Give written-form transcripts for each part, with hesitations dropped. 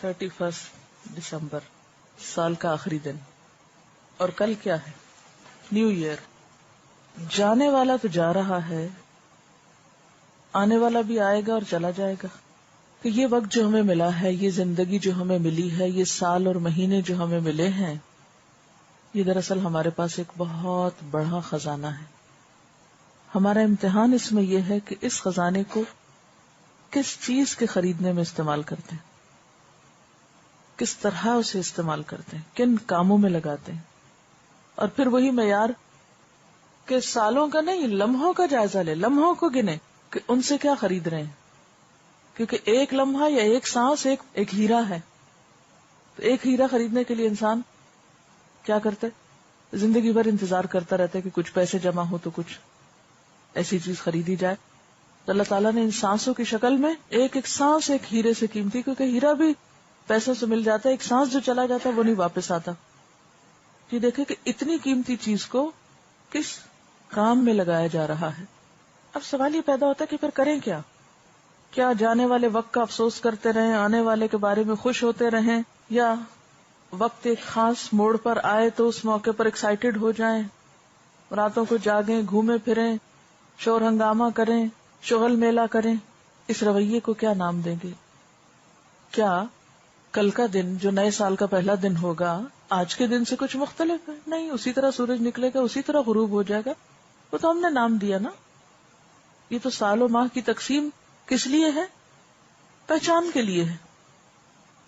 31 دسمبر، سال کا آخری دن، اور کل کیا ہے؟ New year. جانے والا تو جا رہا ہے، آنے والا بھی آئے گا اور چلا جائے گا۔ کہ یہ وقت جو ہمیں ملا ہے، یہ زندگی جو ہمیں ملی ہے، یہ سال اور مہینے جو ہمیں ملے ہیں، یہ دراصل ہمارے پاس ایک بہت بڑا خزانہ ہے۔ ہمارا امتحان اس میں یہ ہے کہ اس خزانے کو کس چیز کے خریدنے میں استعمال کرتے ہیں، کس طرح اسے استعمال کرتے ہیں، کن کاموں میں لگاتے ہیں۔ اور پھر وہی معیار کہ سالوں کا نہیں، لمحوں کا جائزہ لے، لمحوں کو گنے کہ ان سے کیا خرید رہے ہیں، کیونکہ ایک لمحہ یا ایک سانس ایک ہیرا ہے۔ تو ایک ہیرا خریدنے کے لیے انسان کیا کرتا ہے؟ زندگی بھر انتظار کرتا رہتا ہے کہ کچھ پیسے جمع ہو تو کچھ ایسی چیز خریدی جائے۔ تو اللہ تعالیٰ نے ان سانسوں کی شکل میں ایک ایک سانس ایک ہیرے سے قیمتی، کیونکہ ہیرا بھی پیسوں سے مل جاتا ہے، ایک سانس جو چلا جاتا ہے وہ نہیں واپس آتا۔ یہ دیکھیں کہ اتنی قیمتی چیز کو کس کام میں لگایا جا رہا ہے۔ اب سوال یہ پیدا ہوتا ہے کہ پھر کریں کیا؟ کیا جانے والے وقت کا افسوس کرتے رہیں، آنے والے کے بارے میں خوش ہوتے رہیں، یا وقت ایک خاص موڑ پر آئے تو اس موقع پر ایکسائٹیڈ ہو جائیں، راتوں کو جاگیں، گھومیں پھریں، شور ہنگامہ کریں، شغل میلہ کریں؟ اس رویے کو کیا نام دیں گے؟ کیا کل کا دن جو نئے سال کا پہلا دن ہوگا آج کے دن سے کچھ مختلف ہے؟ نہیں، اسی طرح سورج نکلے گا، اسی طرح غروب ہو جائے گا۔ وہ تو ہم نے نام دیا نا۔ یہ تو سال و ماہ کی تقسیم کس لیے ہے؟ پہچان کے لیے ہے۔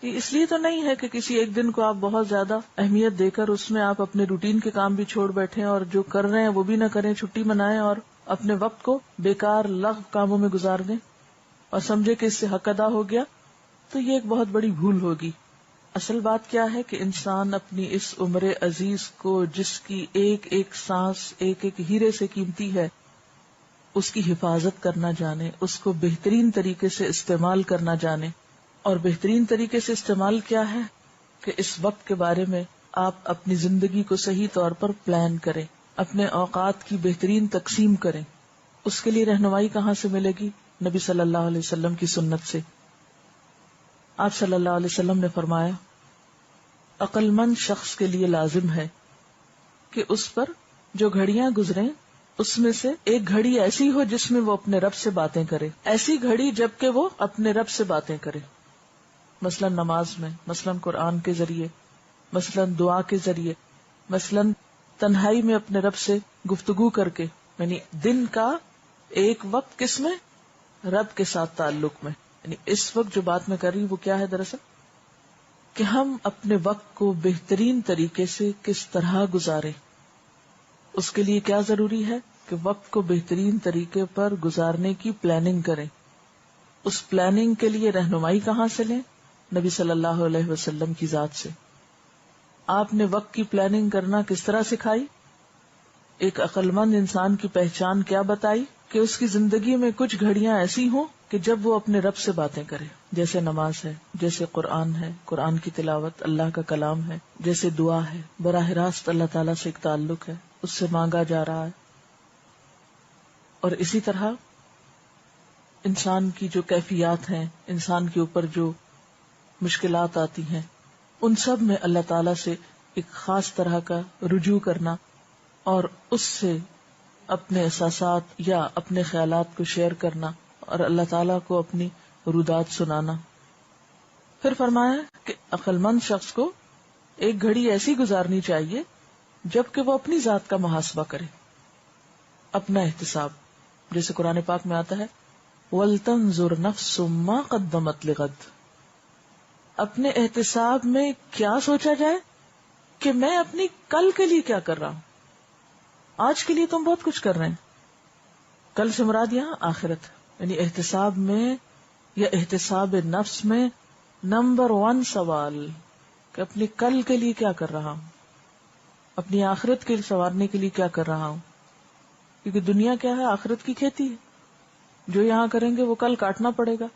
یہ اس لیے تو نہیں ہے کہ کسی ایک دن کو آپ بہت زیادہ اہمیت دے کر اس میں آپ اپنے روٹین کے کام بھی چھوڑ بیٹھیں اور جو کر رہے ہیں وہ بھی نہ کریں، چھٹی منائیں اور اپنے وقت کو بیکار لغو کاموں میں گزار دیں اور سمجھے کہ اس سے حق ادا ہو گیا۔ تو یہ ایک بہت بڑی بھول ہوگی۔ اصل بات کیا ہے کہ انسان اپنی اس عمر عزیز کو، جس کی ایک ایک سانس ایک ایک ہیرے سے قیمتی ہے، اس کی حفاظت کرنا جانے، اس کو بہترین طریقے سے استعمال کرنا جانے۔ اور بہترین طریقے سے استعمال کیا ہے کہ اس وقت کے بارے میں آپ اپنی زندگی کو صحیح طور پر پلان کریں، اپنے اوقات کی بہترین تقسیم کریں۔ اس کے لیے رہنمائی کہاں سے ملے گی؟ نبی صلی اللہ علیہ وسلم کی سنت سے۔ آپ صلی اللہ علیہ وسلم نے فرمایا، عقل مند شخص کے لیے لازم ہے کہ اس پر جو گھڑیاں گزریں اس میں سے ایک گھڑی ایسی ہو جس میں وہ اپنے رب سے باتیں کرے، ایسی گھڑی جبکہ وہ اپنے رب سے باتیں کرے، مثلا نماز میں، مثلا قرآن کے ذریعے، مثلا دعا کے ذریعے، مثلا تنہائی میں اپنے رب سے گفتگو کر کے، یعنی دن کا ایک وقت کس میں؟ رب کے ساتھ تعلق میں۔ یعنی اس وقت جو بات میں کر رہی وہ کیا ہے دراصل؟ کہ ہم اپنے وقت کو بہترین طریقے سے کس طرح گزاریں۔ اس کے لیے کیا ضروری ہے کہ وقت کو بہترین طریقے پر گزارنے کی پلاننگ کریں۔ اس پلاننگ کے لیے رہنمائی کہاں سے لیں؟ نبی صلی اللہ علیہ وسلم کی ذات سے۔ آپ نے وقت کی پلاننگ کرنا کس طرح سکھائی؟ ایک عقل مند انسان کی پہچان کیا بتائی؟ کہ اس کی زندگی میں کچھ گھڑیاں ایسی ہوں کہ جب وہ اپنے رب سے باتیں کرے، جیسے نماز ہے، جیسے قرآن ہے، قرآن کی تلاوت، اللہ کا کلام ہے، جیسے دعا ہے، براہ راست اللہ تعالیٰ سے ایک تعلق ہے، اس سے مانگا جا رہا ہے۔ اور اسی طرح انسان کی جو کیفیات ہیں، انسان کے اوپر جو مشکلات آتی ہیں، ان سب میں اللہ تعالیٰ سے ایک خاص طرح کا رجوع کرنا اور اس سے اپنے احساسات یا اپنے خیالات کو شیئر کرنا اور اللہ تعالیٰ کو اپنی رودات سنانا۔ پھر فرمایا کہ عقل مند شخص کو ایک گھڑی ایسی گزارنی چاہیے جبکہ وہ اپنی ذات کا محاسبہ کرے، اپنا احتساب، جیسے قرآن پاک میں آتا ہے وَلْتَنْظُرْ نَفْسٌ مَا قَدَّمَتْ لِغَدٍ۔ اپنے احتساب میں کیا سوچا جائے کہ میں اپنی کل کے لیے کیا کر رہا ہوں۔ آج کے لیے تم بہت کچھ کر رہے ہیں، کل سے مراد یہاں آخرت، یعنی احتساب میں یا احتساب نفس میں نمبر 1 سوال کہ اپنی کل کے لیے کیا کر رہا ہوں، اپنی آخرت کے سنوارنے کے لیے کیا کر رہا ہوں۔ کیونکہ دنیا کیا ہے؟ آخرت کی کھیتی ہے، جو یہاں کریں گے وہ کل کاٹنا پڑے گا۔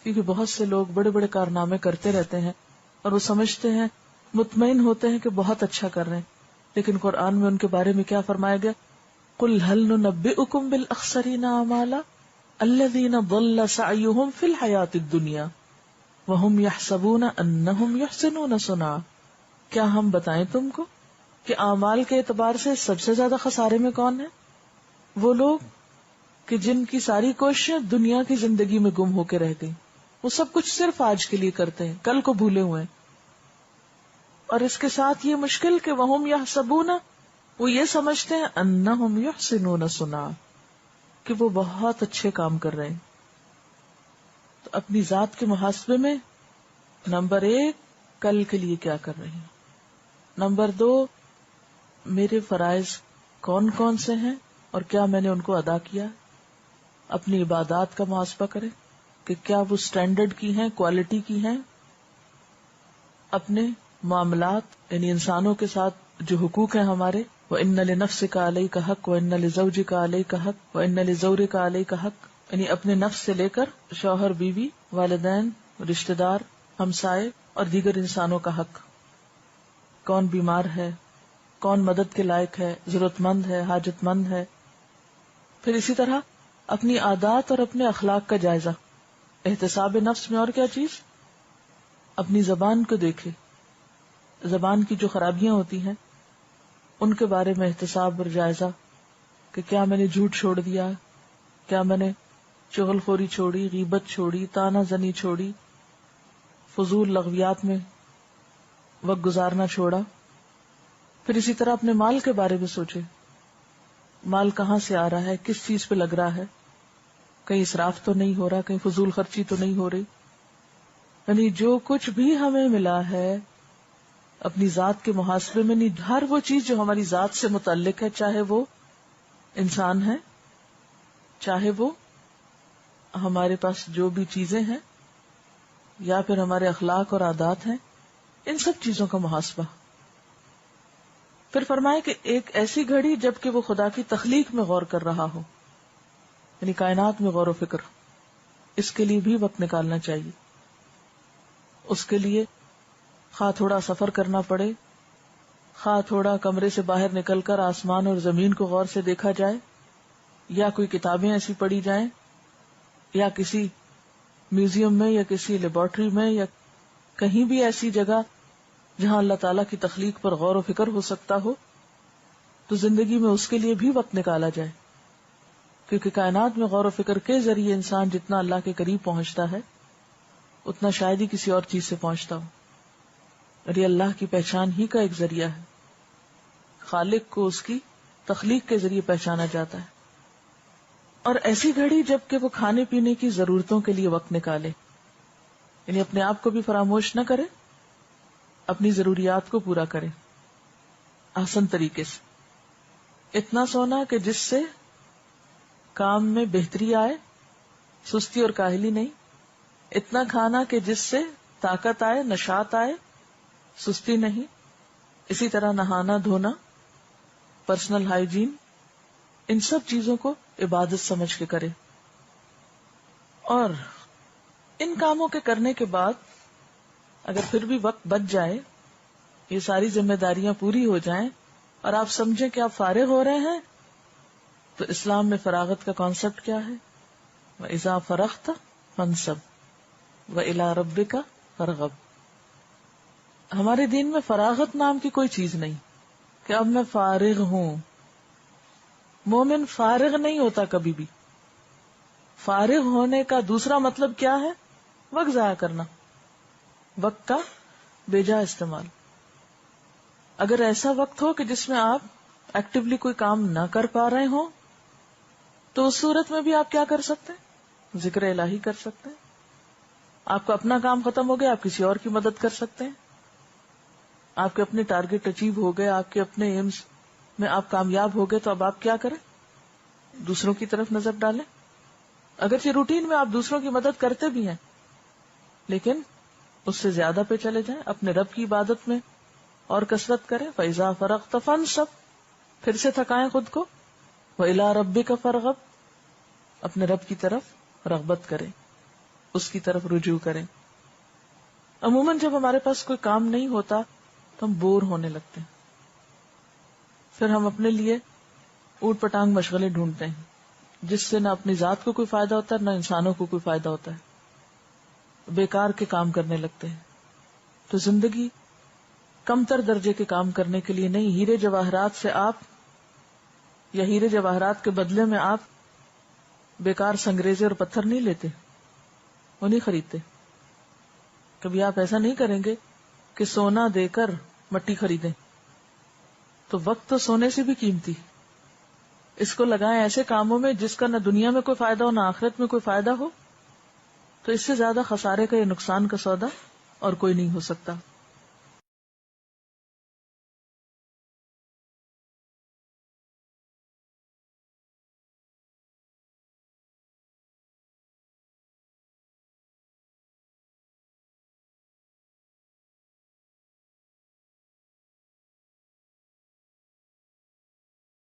کیونکہ بہت سے لوگ بڑے بڑے کارنامے کرتے رہتے ہیں اور وہ سمجھتے ہیں، مطمئن ہوتے ہیں کہ بہت اچھا کر رہے ہیں، لیکن قرآن میں ان کے بارے میں کیا فرمایا گیا؟ قُلْ هَلْ نُنَبِّئُكُمْ بِالْأَخْسَرِينَ أَعْمَالًا الَّذِينَ ضَلَّ سَعْيُهُمْ فِي الْحَيَاةِ الدُّنْيَا وَهُمْ يَحْسَبُونَ أَنَّهُمْ يُحْسِنُونَ صُنْعًا، کیا ہم بتائیں تم کو کہ اعمال کے اعتبار سے سب سے زیادہ خسارے میں کون ہے؟ وہ لوگ کہ جن کی ساری کوششیں دنیا کی زندگی میں گم ہو کے رہ گئی، وہ سب کچھ صرف آج کے لیے کرتے ہیں، کل کو بھولے ہوئے ہیں۔ اور اس کے ساتھ یہ مشکل کہ وَهُمْ يَحْسَبُونَ، وہ یہ سمجھتے ہیں أَنَّهُمْ يُحْسِنُونَ صُنْعًا، کہ وہ بہت اچھے کام کر رہے ہیں۔ تو اپنی ذات کے محاسبے میں نمبر 1 کل کے لیے کیا کر رہی ہوں، نمبر 2 میرے فرائض کون کون سے ہیں اور کیا میں نے ان کو ادا کیا، اپنی عبادات کا محاسبہ کریں کہ کیا وہ سٹینڈرڈ کی ہیں، کوالٹی کی ہیں، اپنے معاملات یعنی انسانوں کے ساتھ جو حقوق ہیں ہمارے، وَإِنَّ لِنَفْسِكَ عَلَيْكَ حَقٌّ وَإِنَّ لِزَوْجِكَ عَلَيْكَ حَقٌّ وَإِنَّ لِزَوْرِكَ عَلَيْكَ حَقٌّ، یعنی اپنے نفس سے لے کر شوہر، بیوی، والدین، رشتہ دار، ہمسائے اور دیگر انسانوں کا حق، کون بیمار ہے، کون مدد کے لائق ہے، ضرورت مند ہے، حاجت مند ہے۔ پھر اسی طرح اپنی عادات اور اپنے اخلاق کا جائزہ، احتساب نفس میں اور کیا چیز، اپنی زبان کو دیکھے، زبان کی جو خرابیاں ہوتی ہیں ان کے بارے میں احتساب اور جائزہ کہ کیا میں نے جھوٹ چھوڑ دیا، کیا میں نے چغل خوری چھوڑی، غیبت چھوڑی، تانا زنی چھوڑی، فضول لغویات میں وقت گزارنا چھوڑا۔ پھر اسی طرح اپنے مال کے بارے میں سوچے، مال کہاں سے آ رہا ہے، کس چیز پہ لگ رہا ہے، کہیں اسراف تو نہیں ہو رہا، کہیں فضول خرچی تو نہیں ہو رہی۔ یعنی جو کچھ بھی ہمیں ملا ہے اپنی ذات کے محاسبے میں، نہیں ہر وہ چیز جو ہماری ذات سے متعلق ہے، چاہے وہ انسان ہے، چاہے وہ ہمارے پاس جو بھی چیزیں ہیں، یا پھر ہمارے اخلاق اور عادات ہیں، ان سب چیزوں کا محاسبہ۔ پھر فرمائے کہ ایک ایسی گھڑی جبکہ وہ خدا کی تخلیق میں غور کر رہا ہو، یعنی کائنات میں غور و فکر، اس کے لیے بھی وقت نکالنا چاہیے۔ اس کے لیے خواہ تھوڑا سفر کرنا پڑے، خواہ تھوڑا کمرے سے باہر نکل کر آسمان اور زمین کو غور سے دیکھا جائے، یا کوئی کتابیں ایسی پڑھی جائیں، یا کسی میوزیم میں یا کسی لیبارٹری میں یا کہیں بھی ایسی جگہ جہاں اللہ تعالیٰ کی تخلیق پر غور و فکر ہو سکتا ہو، تو زندگی میں اس کے لیے بھی وقت نکالا جائے، کیونکہ کائنات میں غور و فکر کے ذریعے انسان جتنا اللہ کے قریب پہنچتا ہے اتنا شاید ہی کسی اور چیز سے پہنچتا ہو، اور یہ اللہ کی پہچان ہی کا ایک ذریعہ ہے۔ خالق کو اس کی تخلیق کے ذریعے پہچانا جاتا ہے۔ اور ایسی گھڑی جب کہ وہ کھانے پینے کی ضرورتوں کے لیے وقت نکالے، یعنی اپنے آپ کو بھی فراموش نہ کرے، اپنی ضروریات کو پورا کرے آسان طریقے سے۔ اتنا سونا کہ جس سے کام میں بہتری آئے، سستی اور کاہلی نہیں، اتنا کھانا کہ جس سے طاقت آئے، نشاط آئے، سستی نہیں۔ اسی طرح نہانا دھونا، پرسنل ہائیجین، ان سب چیزوں کو عبادت سمجھ کے کرے۔ اور ان کاموں کے کرنے کے بعد اگر پھر بھی وقت بچ جائے، یہ ساری ذمہ داریاں پوری ہو جائیں اور آپ سمجھیں کہ آپ فارغ ہو رہے ہیں، تو اسلام میں فراغت کا کانسیپٹ کیا ہے؟ وَإِذَا فَرَغْتَ فَانْصَبْ وَإِلَىٰ رَبِّكَ فَارْغَب۔ ہمارے دین میں فراغت نام کی کوئی چیز نہیں کہ اب میں فارغ ہوں۔ مومن فارغ نہیں ہوتا کبھی بھی۔ فارغ ہونے کا دوسرا مطلب کیا ہے؟ وقت ضائع کرنا، وقت کا بے جا استعمال۔ اگر ایسا وقت ہو کہ جس میں آپ ایکٹیولی کوئی کام نہ کر پا رہے ہوں، تو اس صورت میں بھی آپ کیا کر سکتے ہیں؟ ذکر الہی کر سکتے ہیں۔ آپ کا اپنا کام ختم ہو گیا، آپ کسی اور کی مدد کر سکتے ہیں۔ آپ کے اپنے ٹارگٹ اچیو ہو گئے، آپ کے اپنے ایمز میں آپ کامیاب ہو گئے، تو اب آپ کیا کریں؟ دوسروں کی طرف نظر ڈالیں۔ اگرچہ روٹین میں آپ دوسروں کی مدد کرتے بھی ہیں، لیکن اس سے زیادہ پہ چلے جائیں، اپنے رب کی عبادت میں اور کثرت کریں۔ فَإِذَا فَرَغْتَ فَانْصَبْ، پھر سے تھکائیں خود کو۔ وَإِلَىٰ رَبِّكَ فَارْغَب، اپنے رب کی طرف رغبت کریں، اس کی طرف رجوع کریں۔ عموماً جب ہمارے پاس کوئی کام نہیں ہوتا تو ہم بور ہونے لگتے ہیں، پھر ہم اپنے لیے اوٹ پٹانگ مشغلے ڈھونڈتے ہیں، جس سے نہ اپنی ذات کو کوئی فائدہ ہوتا ہے، نہ انسانوں کو کوئی فائدہ ہوتا ہے۔ بیکار کے کام کرنے لگتے ہیں. تو زندگی کم تر درجے کے کام کرنے کے لیے نہیں. ہیرے جواہرات سے آپ یا ہیرے جواہرات کے بدلے میں آپ بیکار سنگریزے اور پتھر نہیں لیتے, وہ نہیں خریدتے. کبھی آپ ایسا نہیں کریں گے کہ سونا دے کر مٹی خریدیں. تو وقت تو سونے سے بھی قیمتی. اس کو لگائیں ایسے کاموں میں جس کا نہ دنیا میں کوئی فائدہ ہو نہ آخرت میں کوئی فائدہ ہو. تو اس سے زیادہ خسارے کا یا نقصان کا سودا اور کوئی نہیں ہو سکتا.